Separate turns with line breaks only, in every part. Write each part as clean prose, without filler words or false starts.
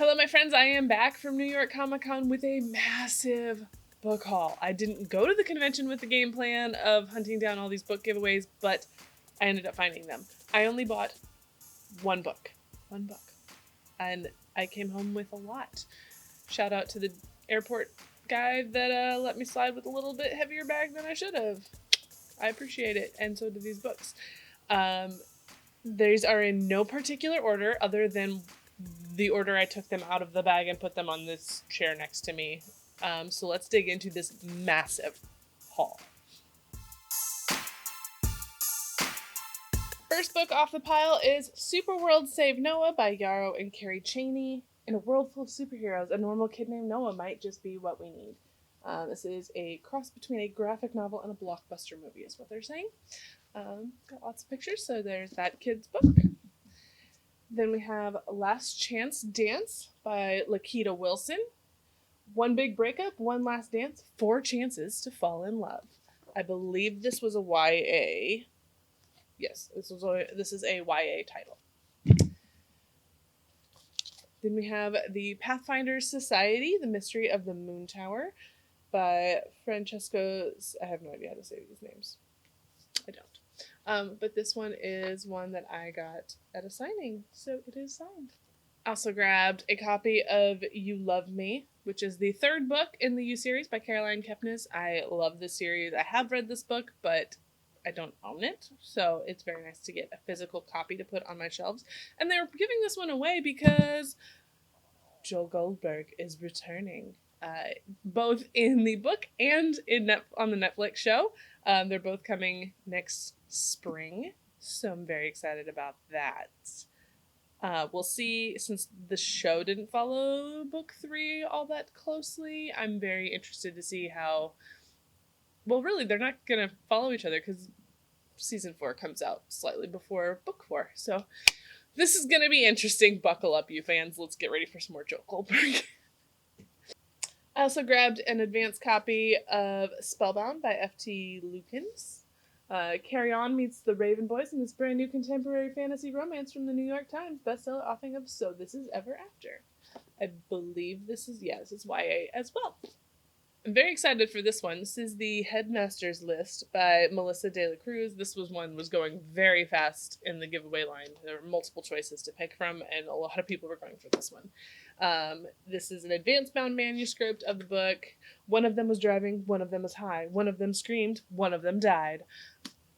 Hello, my friends. I am back from New York Comic Con with a massive book haul. I didn't go to the convention with the game plan of hunting down all these book giveaways, but I ended up finding them. I only bought one book, and I came home with a lot. Shout out to the airport guy that let me slide with a little bit heavier bag than I should have. I appreciate it, and so do these books. These are in no particular order other than the order I took them out of the bag and put them on this chair next to me. So let's dig into this massive haul. First book off the pile is Superworld Save Noah by Yarrow and Carrie Cheney. In a world full of superheroes, a normal kid named Noah might just be what we need. This is a cross between a graphic novel and a blockbuster movie, is what they're saying. Got lots of pictures, so there's that kid's book. Then we have Last Chance Dance by Lakita Wilson. One big breakup, one last dance, 4 chances to fall in love. I believe this was a YA. Yes, this is a YA title. Then we have The Pathfinders Society, The Mystery of the Moon Tower by Francesco. I have no idea how to say these names. I don't. But this one is one that I got at a signing, so it is signed. I also grabbed a copy of You Love Me, which is the 3rd book in the You series by Caroline Kepnes. I love this series. I have read this book, but I don't own it, so it's very nice to get a physical copy to put on my shelves. And they're giving this one away because Joel Goldberg is returning, both in the book and on the Netflix show. They're both coming next spring, so I'm very excited about that. We'll see, since the show didn't follow book 3 all that closely, I'm very interested to see how... Well, really, they're not going to follow each other because season 4 comes out slightly before book 4. So this is going to be interesting. Buckle up, you fans. Let's get ready for some more Joel Goldberg. I also grabbed an advanced copy of Spellbound by F.T. Lukens. Carry On meets the Raven Boys in this brand new contemporary fantasy romance from the New York Times bestseller offering of So This Is Ever After. I believe this is YA as well. I'm very excited for this one. This is the Headmaster's List by Melissa De La Cruz. This was going very fast in the giveaway line. There were multiple choices to pick from, and a lot of people were going for this one. This is an advanced bound manuscript of the book. One of them was driving, one of them was high, one of them screamed, one of them died.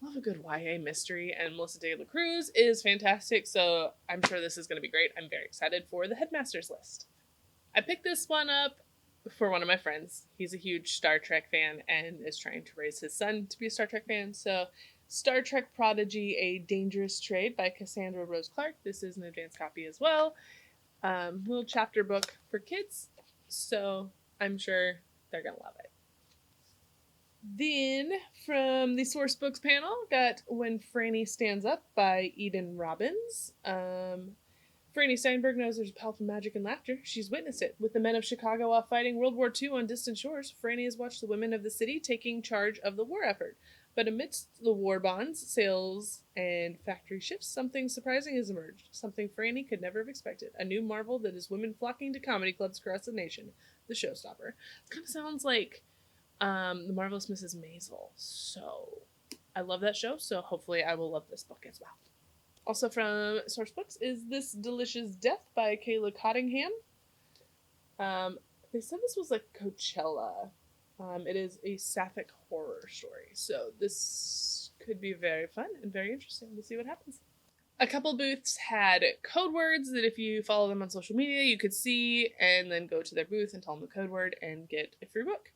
Love a good YA mystery, and Melissa De La Cruz is fantastic, so I'm sure this is going to be great. I'm very excited for the Headmaster's List. I picked this one up for one of my friends. He's a huge Star Trek fan and is trying to raise his son to be a Star Trek fan. So Star Trek Prodigy, A Dangerous Trade by Cassandra Rose Clark. This is an advanced copy as well. Little chapter book for kids. So I'm sure they're going to love it. Then from the source books panel, got When Franny Stands Up by Eden Robbins. Franny Steinberg knows there's powerful magic and laughter. She's witnessed it. With the men of Chicago off fighting World War II on distant shores, Franny has watched the women of the city taking charge of the war effort. But amidst the war bonds, sales, and factory shifts, something surprising has emerged. Something Franny could never have expected. A new marvel that is women flocking to comedy clubs across the nation. The Showstopper. It kind of sounds like The Marvelous Mrs. Maisel. So I love that show, so hopefully I will love this book as well. Also from Source Books is This Delicious Death by Kayla Cottingham. They said this was like Coachella. It is a sapphic horror story, so this could be very fun and very interesting. We'll see what happens. A couple booths had code words that if you follow them on social media, you could see and then go to their booth and tell them the code word and get a free book.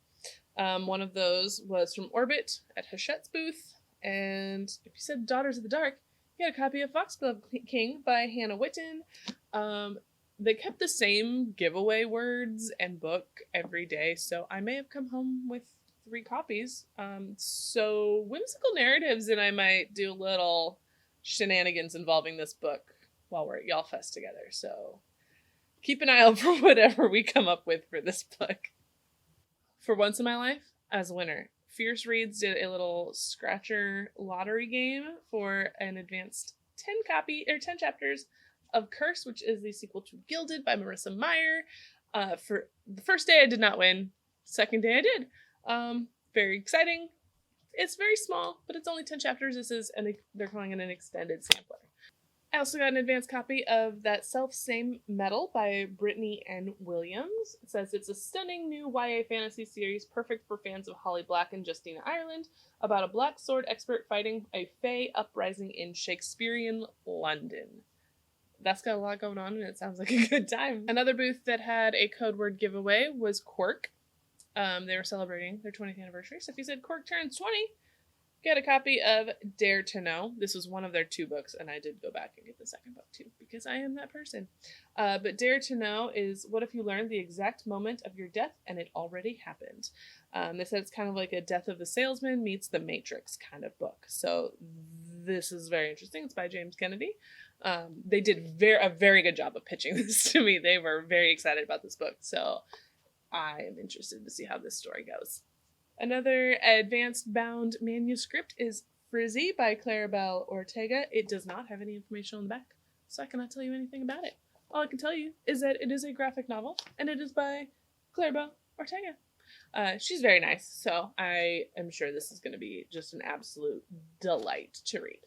One of those was from Orbit at Hachette's booth, and if you said Daughters of the Dark, you got a copy of Foxglove King by Hannah Witten. They kept the same giveaway words and book every day, so I may have come home with 3 copies. So whimsical narratives, and I might do a little shenanigans involving this book while we're at Y'all Fest together. So keep an eye out for whatever we come up with for this book. For once in my life, I was a winner. Fierce Reads did a little scratcher lottery game for an advanced 10 chapters of Curse, which is the sequel to Gilded by Marissa Meyer. For the first day, I did not win. Second day, I did. Very exciting. It's very small, but it's only 10 chapters. They're calling it an extended sampler. I also got an advanced copy of That Self-Same Metal by Brittany N. Williams. It says it's a stunning new YA fantasy series perfect for fans of Holly Black and Justina Ireland about a black sword expert fighting a Fae uprising in Shakespearean London. That's got a lot going on, and it sounds like a good time. Another booth that had a code word giveaway was Quirk. They were celebrating their 20th anniversary, so if you said Quirk turns 20, get a copy of Dare to Know. This was one of their 2 books, and I did go back and get the second book too, because I am that person. But Dare to Know is what if you learned the exact moment of your death and it already happened. They said it's kind of like a Death of the Salesman meets The Matrix kind of book. So this is very interesting. It's by James Kennedy. They did a very good job of pitching this to me. They were very excited about this book, so I am interested to see how this story goes. Another advanced bound manuscript is Frizzy by Claribel Ortega. It does not have any information on the back, so I cannot tell you anything about it. All I can tell you is that it is a graphic novel, and it is by Claribel Ortega. She's very nice, so I am sure this is going to be just an absolute delight to read.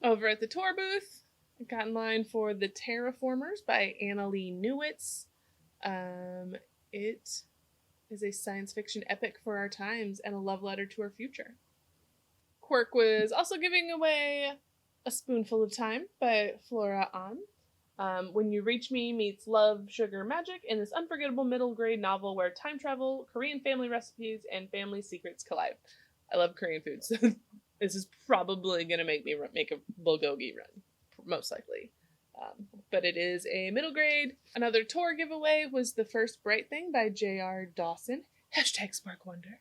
Over at the tour booth, I got in line for The Terraformers by Annalee Newitz. It is a science fiction epic for our times and a love letter to our future. Quirk was also giving away A Spoonful of Time by Flora An. When You Reach Me meets love, sugar, magic in this unforgettable middle grade novel where time travel, Korean family recipes, and family secrets collide. I love Korean food, so this is probably going to make me make a bulgogi run, most likely. But it is a middle grade. Another tour giveaway was The First Bright Thing by J.R. Dawson. #SparkWonder.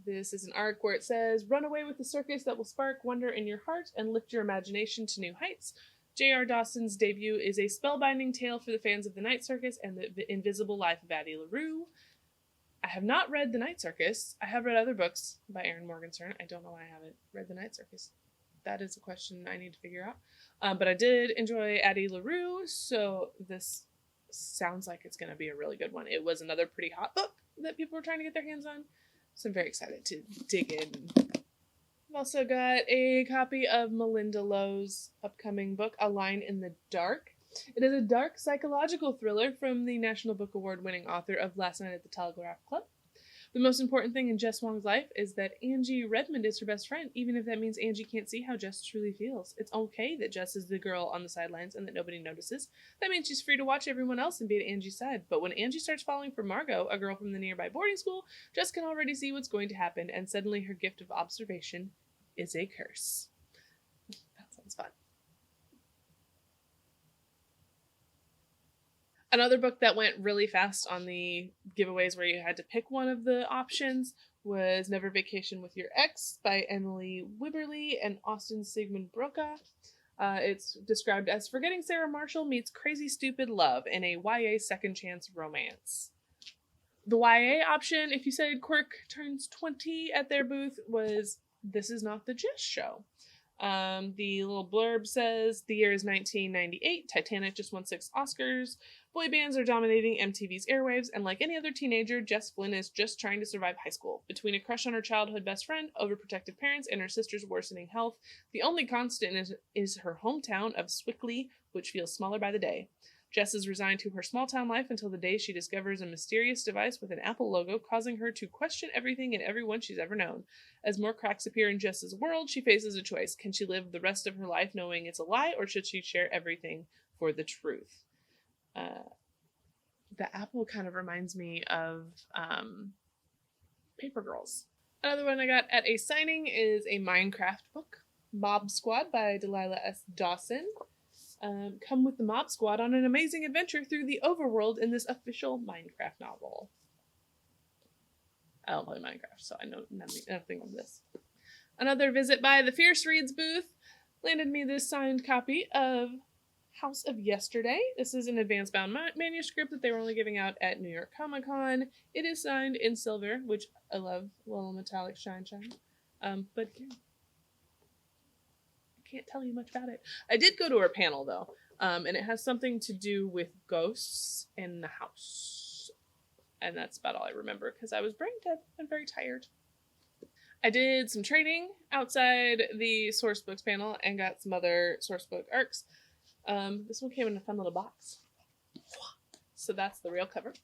This is an arc where it says, run away with the circus that will spark wonder in your heart and lift your imagination to new heights. J.R. Dawson's debut is a spellbinding tale for the fans of The Night Circus and the Invisible Life of Addie LaRue. I have not read The Night Circus. I have read other books by Erin Morgenstern. I don't know why I haven't read The Night Circus. That is a question I need to figure out. But I did enjoy Addie LaRue, so this sounds like it's going to be a really good one. It was another pretty hot book that people were trying to get their hands on, so I'm very excited to dig in. I've also got a copy of Melinda Lowe's upcoming book, A Line in the Dark. It is a dark psychological thriller from the National Book Award winning author of Last Night at the Telegraph Club. The most important thing in Jess Wong's life is that Angie Redmond is her best friend, even if that means Angie can't see how Jess truly feels. It's okay that Jess is the girl on the sidelines and that nobody notices. That means she's free to watch everyone else and be at Angie's side. But when Angie starts falling for Margot, a girl from the nearby boarding school, Jess can already see what's going to happen, and suddenly her gift of observation is a curse. That sounds fun. Another book that went really fast on the giveaways where you had to pick one of the options was Never Vacation with Your Ex by Emily Wibberley and Austin Sigmund Broca. It's described as Forgetting Sarah Marshall meets Crazy Stupid Love in a YA second chance romance. The YA option, if you said Quirk turns 20 at their booth, was This Is Not the Jess Show. The little blurb says, the year is 1998, Titanic just won 6 Oscars, boy bands are dominating MTV's airwaves, and like any other teenager, Jess Flynn is just trying to survive high school. Between a crush on her childhood best friend, overprotective parents, and her sister's worsening health, the only constant is her hometown of Swickley, which feels smaller by the day. Jess is resigned to her small-town life until the day she discovers a mysterious device with an Apple logo, causing her to question everything and everyone she's ever known. As more cracks appear in Jess's world, she faces a choice. Can she live the rest of her life knowing it's a lie, or should she share everything for the truth? The Apple kind of reminds me of Paper Girls. Another one I got at a signing is a Minecraft book, Mob Squad by Delilah S. Dawson. Come with the Mob Squad on an amazing adventure through the overworld in this official Minecraft novel. I don't play Minecraft, so I know nothing of this. Another visit by the Fierce Reads booth landed me this signed copy of House of Yesterday. This is an advance bound manuscript that they were only giving out at New York Comic Con. It is signed in silver, which I love, a little metallic shine. But yeah, I can't tell you much about it. I did go to her panel though, and it has something to do with ghosts in the house. And that's about all I remember because I was brain dead and very tired. I did some trading outside the source books panel and got some other source book arcs. This one came in a fun little box. So that's the real cover.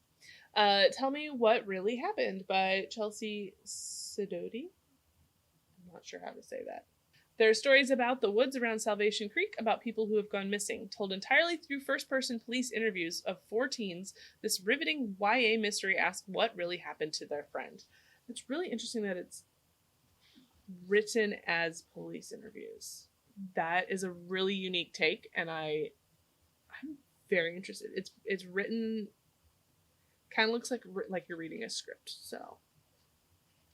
Tell Me What Really Happened by Chelsea Sidoti. I'm not sure how to say that. There are stories about the woods around Salvation Creek, about people who have gone missing, told entirely through first-person police interviews of 4 teens. This riveting YA mystery asks what really happened to their friend. It's really interesting that it's written as police interviews. That is a really unique take, and I'm very interested. It's written, kind of looks like you're reading a script, so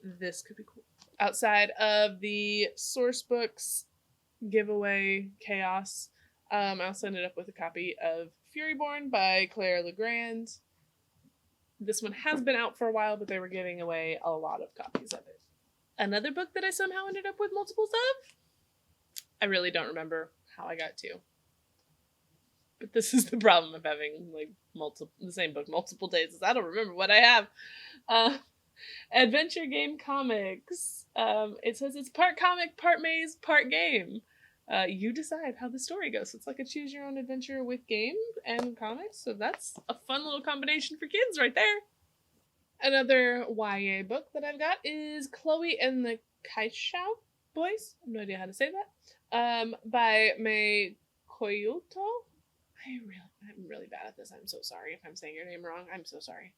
this could be cool. Outside of the source books giveaway chaos, I also ended up with a copy of Furyborn by Claire Legrand. This one has been out for a while, but they were giving away a lot of copies of it. Another book that I somehow ended up with multiples of? I really don't remember how I got to. But this is the problem of having like the same book multiple days, is I don't remember what I have. Adventure Game Comics. It says it's part comic, part maze, part game. You decide how the story goes. So it's like a choose your own adventure with game and comics. So that's a fun little combination for kids right there. Another YA book that I've got is Chloe and the Kaishao Boys. I have no idea how to say that. By May Koyoto. I'm really bad at this. I'm so sorry if I'm saying your name wrong. I'm so sorry.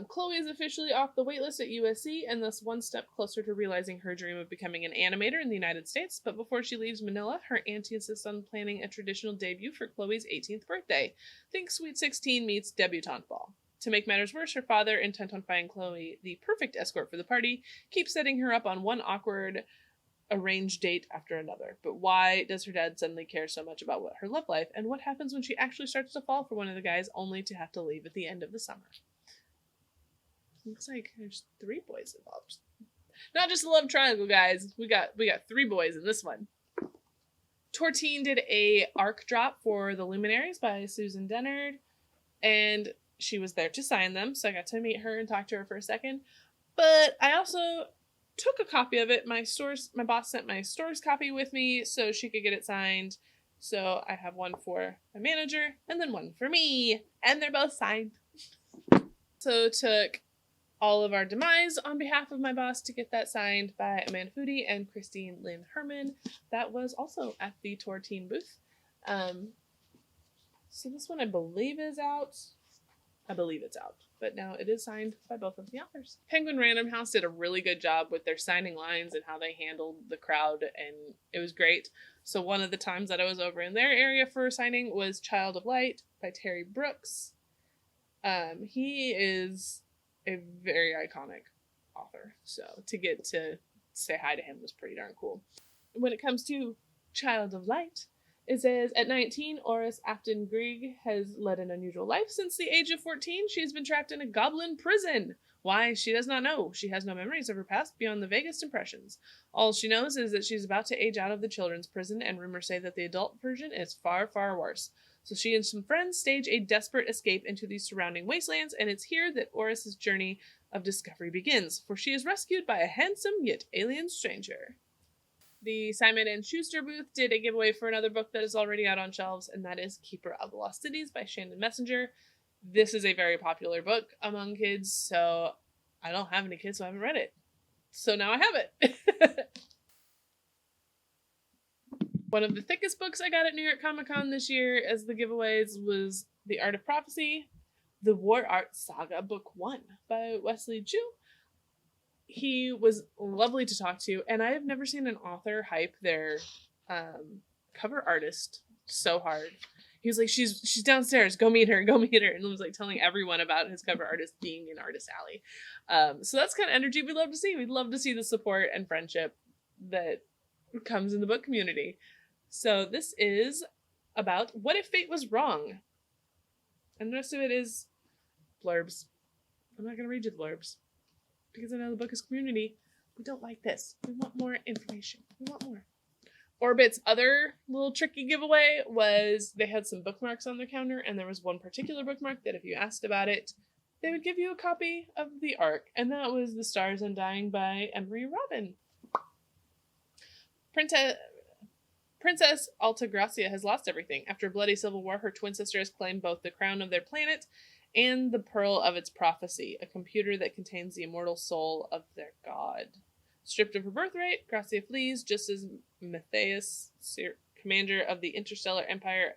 Chloe is officially off the waitlist at USC and thus one step closer to realizing her dream of becoming an animator in the United States. But before she leaves Manila, her auntie insists on planning a traditional debut for Chloe's 18th birthday. Think Sweet 16 meets debutante ball. To make matters worse, her father, intent on finding Chloe the perfect escort for the party, keeps setting her up on one awkward arranged date after another. But why does her dad suddenly care so much about her love life, and what happens when she actually starts to fall for one of the guys only to have to leave at the end of the summer? Looks like there's 3 boys involved. Not just a love triangle, guys. We got 3 boys in this one. Tortine did a arc drop for The Luminaries by Susan Dennard, and she was there to sign them, so I got to meet her and talk to her for a second. But I also took a copy of it. My boss sent my store's copy with me so she could get it signed. So I have one for my manager and then one for me, and they're both signed. So took All of Our Demise on behalf of my boss to get that signed by Amanda Foodie and Christine Lynn Herman. That was also at the Tortine booth. So this one I believe is out. I believe it's out, but now it is signed by both of the authors. Penguin Random House did a really good job with their signing lines and how they handled the crowd, and it was great. So one of the times that I was over in their area for a signing was Child of Light by Terry Brooks. He is a very iconic author, so to get to say hi to him was pretty darn cool. When it comes to Child of Light, it says, at 19, Oris Afton Grieg has led an unusual life. Since the age of 14, she has been trapped in a goblin prison. Why, she does not know. She has no memories of her past beyond the vaguest impressions. All she knows is that she's about to age out of the children's prison, and rumors say that the adult version is far, far worse. So she and some friends stage a desperate escape into the surrounding wastelands, and it's here that Oris's journey of discovery begins, for she is rescued by a handsome yet alien stranger. The Simon & Schuster booth did a giveaway for another book that is already out on shelves, and that is Keeper of the Lost Cities by Shannon Messenger. This is a very popular book among kids, so I don't have any kids, so I haven't read it. So now I have it. One of the thickest books I got at New York Comic Con this year as the giveaways was The Art of Prophecy, The War Art Saga Book 1 by Wesley Chu. He was lovely to talk to, and I have never seen an author hype their cover artist so hard. He was like, she's downstairs, go meet her, and was like telling everyone about his cover artist being in Artist Alley. So that's kind of energy we'd love to see. We'd love to see the support and friendship that comes in the book community. So this is about What If Fate Was Wrong? And the rest of it is blurbs. I'm not going to read you the blurbs, because I know the book is community. We don't like this. We want more information. We want more. Orbit's other little tricky giveaway was they had some bookmarks on their counter, and there was one particular bookmark that if you asked about it, they would give you a copy of the ARC, and that was The Stars Undying by Emery Robin. Princess Altagracia has lost everything. After a bloody civil war, her twin sister has claimed both the crown of their planet and the pearl of its prophecy, a computer that contains the immortal soul of their god. Stripped of her birthright, Gracia flees just as Matthias, commander of the Interstellar Empire,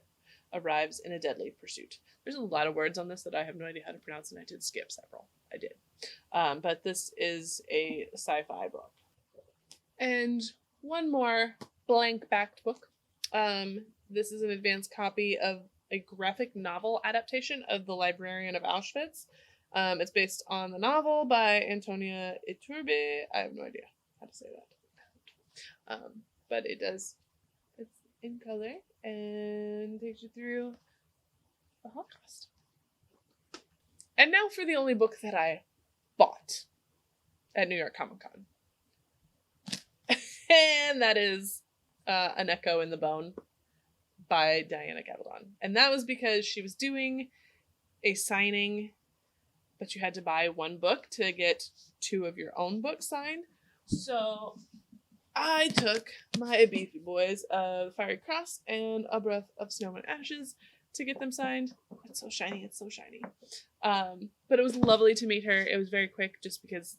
arrives in a deadly pursuit. There's a lot of words on this that I have no idea how to pronounce, and I did skip several. I did. But this is a sci-fi book. And one more blank-backed book. This is an advanced copy of a graphic novel adaptation of The Librarian of Auschwitz. It's based on the novel by Antonia Iturbe. I have no idea how to say that. But it's in color and takes you through the Holocaust. And now for the only book that I bought at New York Comic Con. And that is An Echo in the Bone by Diana Gabaldon. And that was because she was doing a signing, but you had to buy one book to get 2 of your own books signed. So I took my beefy boys of Fiery Cross and A Breath of Snow and Ashes to get them signed. It's so shiny. It's so shiny. But it was lovely to meet her. It was very quick just because,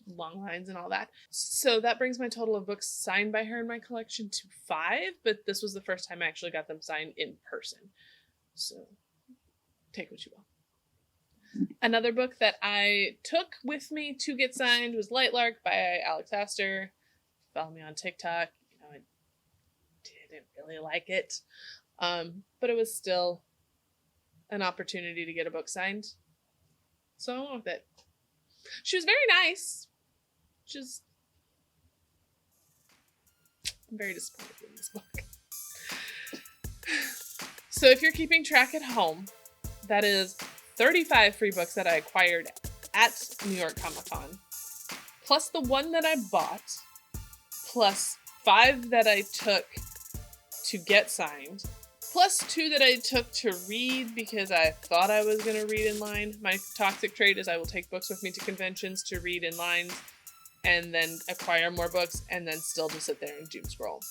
long lines and all that. So that brings my total of books signed by her in my collection to 5, but this was the first time I actually got them signed in person. So take what you will. Another book that I took with me to get signed was Lightlark by Alex Astor. Follow me on TikTok. I didn't really like it. But it was still an opportunity to get a book signed. So I went with it. She was very nice. I'm very disappointed in this book. So if you're keeping track at home, that is 35 free books that I acquired at New York Comic Con, plus the one that I bought, plus 5 that I took to get signed, plus 2 that I took to read because I thought I was going to read in line. My toxic trait is I will take books with me to conventions to read in lines and then acquire more books and then still just sit there and doom scroll.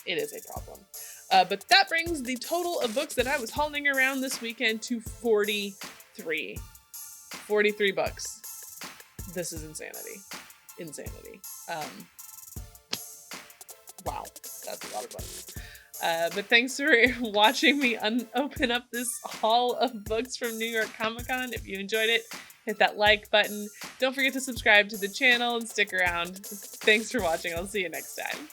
It is a problem. But that brings the total of books that I was hauling around this weekend to 43. 43 books. This is insanity. Wow, that's a lot of books. But thanks for watching me open up this haul of books from New York Comic Con. If you enjoyed it, hit that like button. Don't forget to subscribe to the channel and stick around. Thanks for watching. I'll see you next time.